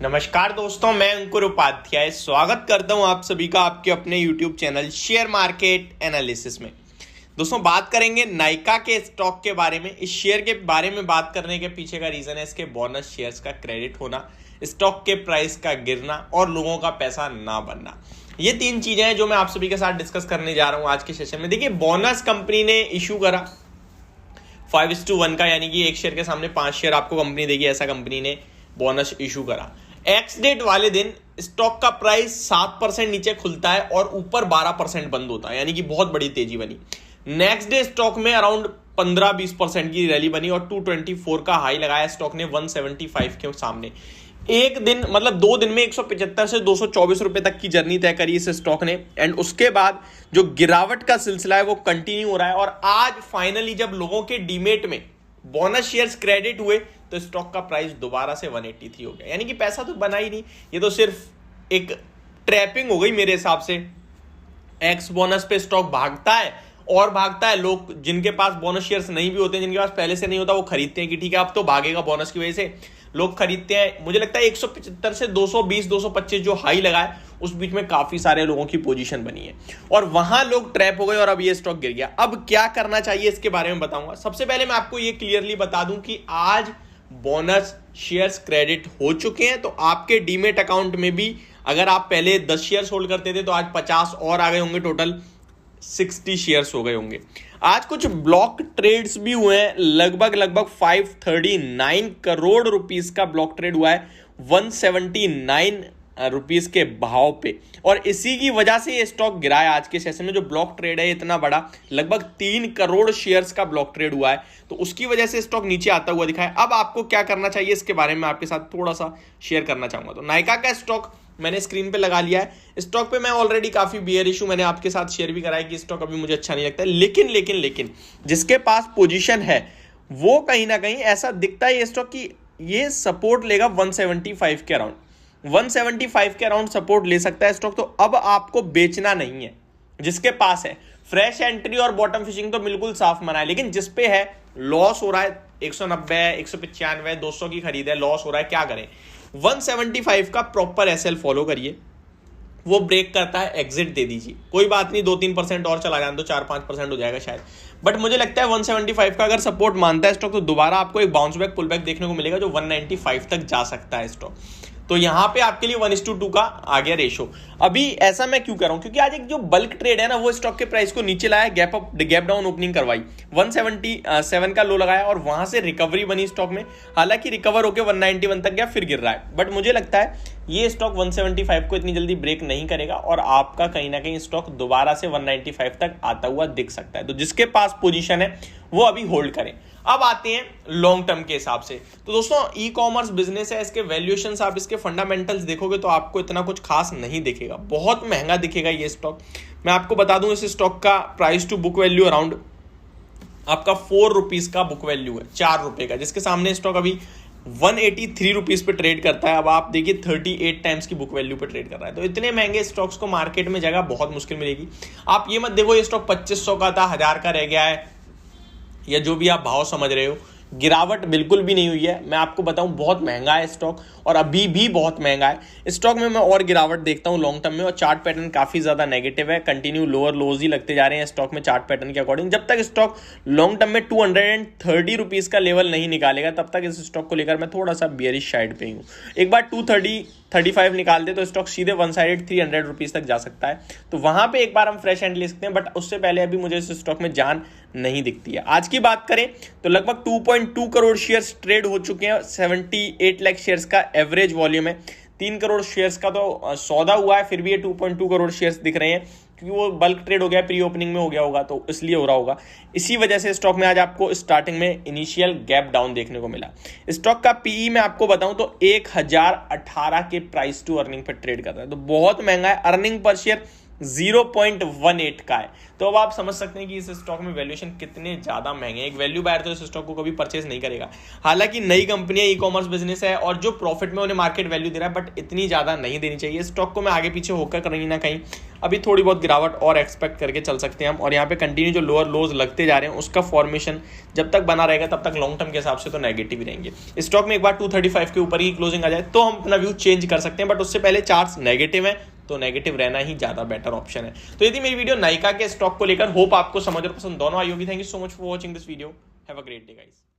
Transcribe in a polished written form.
नमस्कार दोस्तों, मैं अंकुर उपाध्याय स्वागत करता हूं आप सभी का आपके अपने YouTube channel share market analysis में। दोस्तों, बात करेंगे नायका के स्टॉक के बारे में। इस शेयर के बारे में बात करने के पीछे का रीजन है इसके बोनस शेयर्स का क्रेडिट होना, स्टॉक के प्राइस का गिरना और लोगों का पैसा ना बनना। ये तीन चीजें हैं जो मैं आप सभी के साथ डिस्कस करने जा रहा हूं आज के सेशन में। देखिए, बोनस कंपनी ने इशू करा 5:1 का, यानी कि एक शेयर के सामने 5 शेयर आपको कंपनी देगी, ऐसा कंपनी ने बोनस इशू करा। एक्स डेट वाले दिन स्टॉक का प्राइस 7% नीचे खुलता है और ऊपर 12% बंद होता है, यानी कि बहुत बड़ी तेजी बनी। नेक्स्ट डे स्टॉक में अराउंड 15-20% की रैली बनी और 224 का हाई लगाया स्टॉक ने 175 के सामने। एक दिन मतलब 2 दिन में 175 से 224 रुपए तक की जर्नी तय करी इस स्टॉक ने। एंड उसके बाद जो गिरावट का सिलसिला है वो कंटिन्यू हो रहा है और आज फाइनली जब लोगों के डीमेट में बोनस शेयर्स क्रेडिट हुए तो स्टॉक का प्राइस दोबारा से 183 हो गया, यानी कि पैसा तो बना ही नहीं। ये तो सिर्फ एक ट्रैपिंग हो गई मेरे हिसाब से। एक्स बोनस पे स्टॉक भागता है और भागता है। लोग जिनके पास बोनस शेयर्स नहीं भी होते, जिनके पास पहले से नहीं होता, वो खरीदते हैं कि ठीक है अब तो भागेगा बोनस की वजह से, लोग खरीदते हैं। मुझे लगता है 175 से 220-225 जो हाई लगा है उस बीच में काफी सारे लोगों की पोजीशन बनी है और वहां लोग ट्रैप हो गए और अब ये स्टॉक गिर गया। अब क्या करना चाहिए इसके बारे में बताऊंगा। सबसे पहले मैं आपको ये क्लियरली बता दूं कि आज बोनस शेयर्स क्रेडिट हो चुके हैं, तो आपके डीमेट अकाउंट में भी अगर आप पहले 10 शेयर्स होल्ड करते थे तो आज 50 और आ गए होंगे, टोटल 60 शेयर्स हो गए होंगे। आज कुछ ब्लॉक ट्रेड्स भी हुए हैं, लगभग 539 करोड़ रुपीस का ब्लॉक ट्रेड हुआ है 179 रुपीस के भाव पे, और इसी की वजह से ये स्टॉक गिरा है आज के सेशन में। जो ब्लॉक ट्रेड है इतना बड़ा, लगभग 3 करोड़ शेयर्स का ब्लॉक ट्रेड हुआ है, तो उसकी वजह से स्टॉक नीचे आता हुआ दिखा है। अब आपको क्या करना चाहिए इसके बारे में आपके साथ थोड़ा सा शेयर करना चाहूंगा। तो नायका का स्टॉक मैंने स्क्रीन पे लगा लिया है। स्टॉक पे मैं ऑलरेडी काफी बियर इशू मैंने आपके साथ शेयर भी कराया कि स्टॉक अभी मुझे अच्छा नहीं लगता है, लेकिन जिसके पास पोजीशन है वो कहीं ना कहीं ऐसा दिखता है ये स्टॉक की ये सपोर्ट लेगा 175 के अराउंड, 175 के अराउंड सपोर्ट ले सकता है स्टॉक। तो अब आपको बेचना नहीं है। जिसके पास है फ्रेश एंट्री और बॉटम फिशिंग तो बिल्कुल साफ मना है, लेकिन जिसपे है लॉस हो रहा है 190, 195, 200 की खरीद है, लॉस हो रहा है, क्या करें। 175 का प्रॉपर एसएल फॉलो करिए, वो ब्रेक करता है एग्जिट दे दीजिए, कोई बात नहीं 2-3% और चला जाए तो 4-5% हो जाएगा शायद, बट मुझे लगता है 175 का अगर सपोर्ट मानता है स्टॉक तो दोबारा आपको एक बाउंस बैक पुल बैक देखने को मिलेगा जो 195 तक जा सकता है स्टॉक। तो यहां पे आपके लिए 1:2 का आ गया रेशो। अभी ऐसा मैं क्यों कर रहा हूं, क्योंकि आज एक जो बल्क ट्रेड है ना वो स्टॉक के प्राइस को नीचे लाया, गैप डाउन ओपनिंग करवाई, 177 का लो लगाया और वहां से रिकवरी बनी स्टॉक में। हालांकि रिकवर होकर 191 तक गया, फिर गिर रहा है, बट मुझे लगता है ये स्टॉक 175 को इतनी जल्दी ब्रेक नहीं करेगा और आपका कहीं ना कहीं स्टॉक दोबारा से 195 तक आता हुआ दिख सकता है। तो जिसके पास पोजीशन है वो अभी होल्ड करें। अब आते हैं लॉन्ग टर्म के हिसाब से। तो दोस्तों, ई कॉमर्स बिजनेस है, इसके वैल्यूएशंस आप इसके फंडामेंटल्स देखोगे तो आपको इतना कुछ खास नहीं दिखेगा, बहुत महंगा दिखेगा ये स्टॉक। मैं आपको बता दूं इस स्टॉक का price to book value around आपका 4 रुपीज का बुक वैल्यू है, 4 रुपए का, जिसके सामने स्टॉक अभी 183 रुपीज पे ट्रेड करता है। अब आप देखिए 38 टाइम्स की बुक वैल्यू पे ट्रेड कर रहा है। तो इतने महंगे स्टॉक्स को मार्केट में जगह बहुत मुश्किल मिलेगी। आप ये मत देखो ये स्टॉक 2500 का था, 1000 का रह गया है, या जो भी आप भाव समझ रहे हो। गिरावट बिल्कुल भी नहीं हुई है। मैं आपको बताऊं बहुत महंगा है स्टॉक और अभी भी बहुत महंगा है। स्टॉक में मैं और गिरावट देखता हूं लॉन्ग टर्म में, और चार्ट पैटर्न काफी ज्यादा नेगेटिव है, कंटिन्यू लोअर लोज ही लगते जा रहे हैं स्टॉक में चार्ट पैटर्न के अकॉर्डिंग। जब तक स्टॉक लॉन्ग टर्म में 230 रुपीज का लेवल नहीं निकालेगा तब तक इस स्टॉक को लेकर मैं थोड़ा सा बियरिश साइड पे ही हूँ। एक बार 235 निकाल दे तो स्टॉक सीधे 1 साइड 300 रुपीज तक जा सकता है, तो वहां पे एक बार हम फ्रेश एंड ले सकते हैं, बट उससे पहले अभी मुझे इस स्टॉक में जान नहीं दिखती है। आज की बात करें तो लगभग 2.2 करोड़ शेयर्स ट्रेड हो चुके हैं, 78 लाख शेयर्स का एवरेज वॉल्यूम है। 3 करोड़ शेयर्स का तो सौदा हुआ है, फिर भी ये 2.2 करोड़ शेयर्स दिख रहे हैं, क्योंकि वो बल्क ट्रेड हो गया, प्री ओपनिंग में हो गया होगा तो इसलिए हो रहा होगा। इसी वजह से स्टॉक में आज आपको स्टार्टिंग में इनिशियल गैप डाउन देखने को मिला। स्टॉक का पीई में आपको बताऊं तो 1018 के प्राइस टू अर्निंग पर ट्रेड कर रहा है, तो बहुत महंगा है। अर्निंग पर शेयर 0.18 का है। तो अब आप समझ सकते हैं कि इस स्टॉक में वैल्यूएशन कितने ज्यादा महंगे हैं। एक वैल्यू बायर तो इस स्टॉक को कभी परचेज नहीं करेगा। हालांकि नई कंपनी है, ई कॉमर्स बिजनेस है और जो प्रॉफिट में उन्हें मार्केट वैल्यू दे रहा है, बट इतनी ज्यादा नहीं देनी चाहिए। स्टॉक को मैं आगे पीछे होकर कहीं ना कहीं अभी थोड़ी बहुत गिरावट और एक्सपेक्ट करके चल सकते हैं हम। और यहाँ पे कंटिन्यू जो लोअर लोज लगते जा रहे हैं उसका फॉर्मेशन जब तक बना रहेगा तब तक लॉन्ग टर्म के हिसाब से तो नेगेटिव ही रहेंगे। स्टॉक में एक बार 235 के ऊपर ही क्लोजिंग आ जाए तो हम अपना व्यू चेंज कर सकते हैं, बट उससे पहले चार्ट्स नेगेटिव है तो नेगेटिव रहना ही ज्यादा बेटर ऑप्शन है। तो यदि मेरी वीडियो नाइका के स्टॉक को लेकर, होप आपको समझ और पसंद दोनों आई होगी। Thank you so much for watching this video. Have a great day guys.